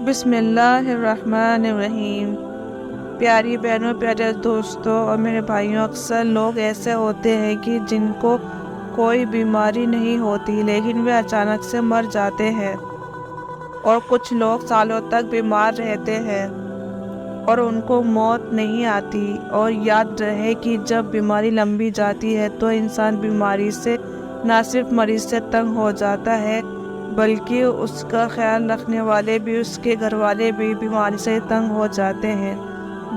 بسم اللہ الرحمن الرحیم۔ پیاری بہنوں، پیارے دوستوں اور میرے بھائیوں، اکثر لوگ ایسے ہوتے ہیں کہ جن کو کوئی بیماری نہیں ہوتی لیکن وہ اچانک سے مر جاتے ہیں، اور کچھ لوگ سالوں تک بیمار رہتے ہیں اور ان کو موت نہیں آتی۔ اور یاد رہے کہ جب بیماری لمبی جاتی ہے تو انسان بیماری سے نہ صرف مریض سے تنگ ہو جاتا ہے بلکہ اس کا خیال رکھنے والے بھی، اس کے گھر والے بھی بیماری سے تنگ ہو جاتے ہیں۔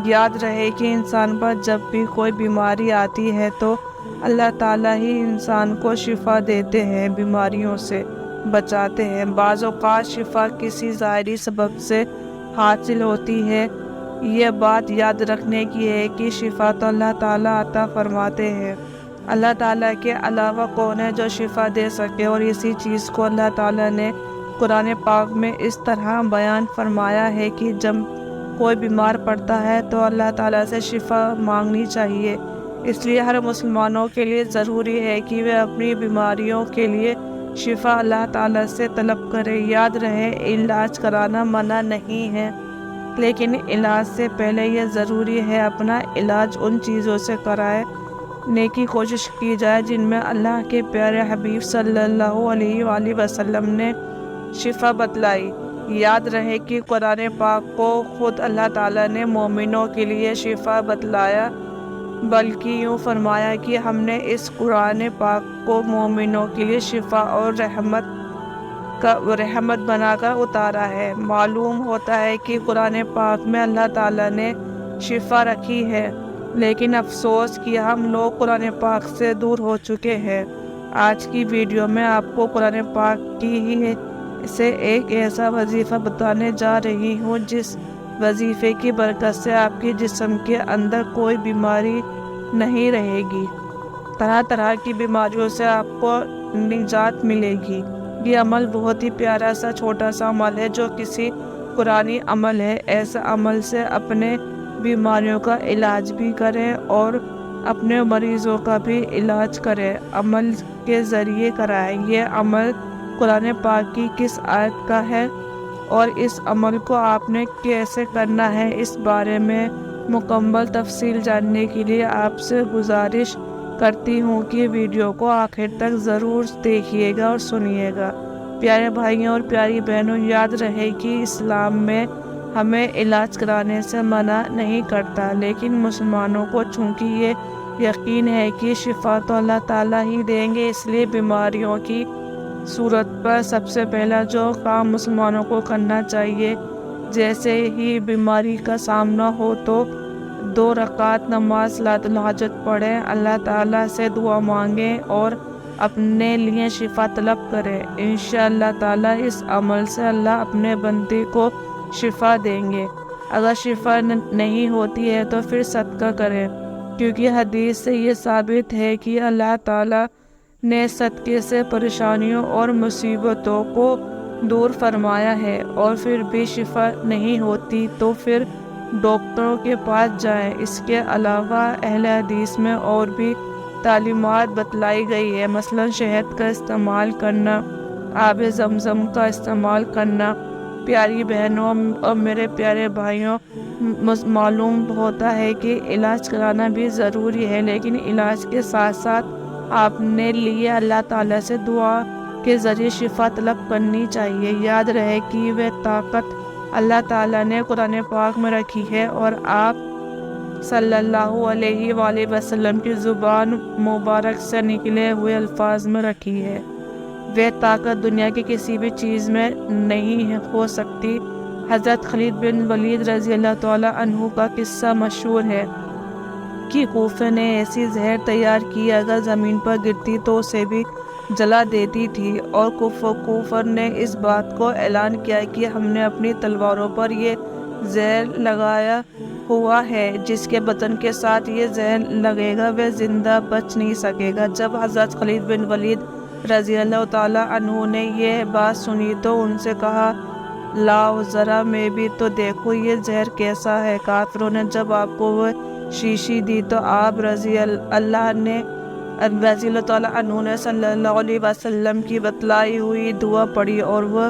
یاد رہے کہ انسان پر جب بھی کوئی بیماری آتی ہے تو اللہ تعالیٰ ہی انسان کو شفا دیتے ہیں، بیماریوں سے بچاتے ہیں۔ بعض اوقات شفا کسی ظاہری سبب سے حاصل ہوتی ہے۔ یہ بات یاد رکھنے کی ہے کہ شفا تو اللہ تعالیٰ عطا فرماتے ہیں۔ اللہ تعالیٰ کے علاوہ کون ہے جو شفا دے سکے؟ اور اسی چیز کو اللہ تعالیٰ نے قرآن پاک میں اس طرح بیان فرمایا ہے کہ جب کوئی بیمار پڑتا ہے تو اللہ تعالیٰ سے شفا مانگنی چاہیے۔ اس لیے ہر مسلمانوں کے لیے ضروری ہے کہ وہ اپنی بیماریوں کے لیے شفا اللہ تعالیٰ سے طلب کرے۔ یاد رہے، علاج کرانا منع نہیں ہے، لیکن علاج سے پہلے یہ ضروری ہے اپنا علاج ان چیزوں سے کرائے کی کوشش کی جائے جن میں اللہ کے پیارے حبیب صلی اللہ علیہ وآلہ وسلم نے شفا بتلائی۔ یاد رہے کہ قرآن پاک کو خود اللہ تعالیٰ نے مومنوں کے لیے شفا بتلایا، بلکہ یوں فرمایا کہ ہم نے اس قرآن پاک کو مومنوں کے لیے شفا اور رحمت بنا کر اتارا ہے۔ معلوم ہوتا ہے کہ قرآن پاک میں اللہ تعالیٰ نے شفا رکھی ہے، لیکن افسوس کہ ہم لوگ قرآن پاک سے دور ہو چکے ہیں۔ آج کی ویڈیو میں آپ کو قرآن پاک کی ہی سے ایک ایسا وظیفہ بتانے جا رہی ہوں جس وظیفے کی برکت سے آپ کے جسم کے اندر کوئی بیماری نہیں رہے گی، طرح طرح کی بیماریوں سے آپ کو نجات ملے گی۔ یہ عمل بہت ہی پیارا سا چھوٹا سا عمل ہے جو کسی قرآنی عمل ہے۔ ایسا عمل سے اپنے بیماریوں کا علاج بھی کریں اور اپنے مریضوں کا بھی علاج کریں، عمل کے ذریعے کرائیں۔ یہ عمل قرآن پاک کی کس آیت کا ہے اور اس عمل کو آپ نے کیسے کرنا ہے، اس بارے میں مکمل تفصیل جاننے کے لیے آپ سے گزارش کرتی ہوں کہ ویڈیو کو آخر تک ضرور دیکھیے گا اور سنیے گا۔ پیارے بھائیوں اور پیاری بہنوں، یاد رہے کہ اسلام میں ہمیں علاج کرانے سے منع نہیں کرتا، لیکن مسلمانوں کو چونکہ یہ یقین ہے کہ شفا تو اللہ تعالیٰ ہی دیں گے، اس لیے بیماریوں کی صورت پر سب سے پہلا جو کام مسلمانوں کو کرنا چاہیے، جیسے ہی بیماری کا سامنا ہو تو 2 رکعت نماز صلاۃ الحاجت پڑھیں، اللہ تعالیٰ سے دعا مانگیں اور اپنے لیے شفا طلب کریں۔ انشاءاللہ تعالیٰ اس عمل سے اللہ اپنے بندے کو شفا دیں گے۔ اگر شفا نہیں ہوتی ہے تو پھر صدقہ کریں، کیونکہ حدیث سے یہ ثابت ہے کہ اللہ تعالیٰ نے صدقے سے پریشانیوں اور مصیبتوں کو دور فرمایا ہے۔ اور پھر بھی شفا نہیں ہوتی تو پھر ڈاکٹروں کے پاس جائیں۔ اس کے علاوہ اہل حدیث میں اور بھی تعلیمات بتلائی گئی ہے، مثلا شہد کا استعمال کرنا، آب زمزم کا استعمال کرنا۔ پیاری بہنوں اور میرے پیارے بھائیوں، معلوم ہوتا ہے کہ علاج کرانا بھی ضروری ہے، لیکن علاج کے ساتھ ساتھ آپ نے لیے اللہ تعالیٰ سے دعا کے ذریعے شفا طلب کرنی چاہیے۔ یاد رہے کہ وہ طاقت اللہ تعالیٰ نے قرآن پاک میں رکھی ہے اور آپ صلی اللہ علیہ وآلہ وسلم کی زبان مبارک سے نکلے ہوئے الفاظ میں رکھی ہے۔ وہ طاقت دنیا کی کسی بھی چیز میں نہیں ہو سکتی۔ حضرت خالد بن ولید رضی اللہ تعالیٰ عنہ کا قصہ مشہور ہے کہ کوفہ نے ایسی زہر تیار کی اگر زمین پر گرتی تو اسے بھی جلا دیتی تھی، اور کفر نے اس بات کو اعلان کیا کہ ہم نے اپنی تلواروں پر یہ زہر لگایا ہوا ہے، جس کے بدن کے ساتھ یہ زہر لگے گا وہ زندہ بچ نہیں سکے گا۔ جب حضرت خالد بن ولید رضی اللہ تعالیٰ عنہ نے یہ بات سنی تو ان سے کہا، لاؤ ذرا میں بھی تو دیکھوں یہ زہر کیسا ہے۔ کافروں نے جب آپ کو وہ شیشی دی تو آپ رضی اللہ تعالیٰ عنہ نے صلی اللہ علیہ وسلم کی بتلائی ہوئی دعا پڑھی اور وہ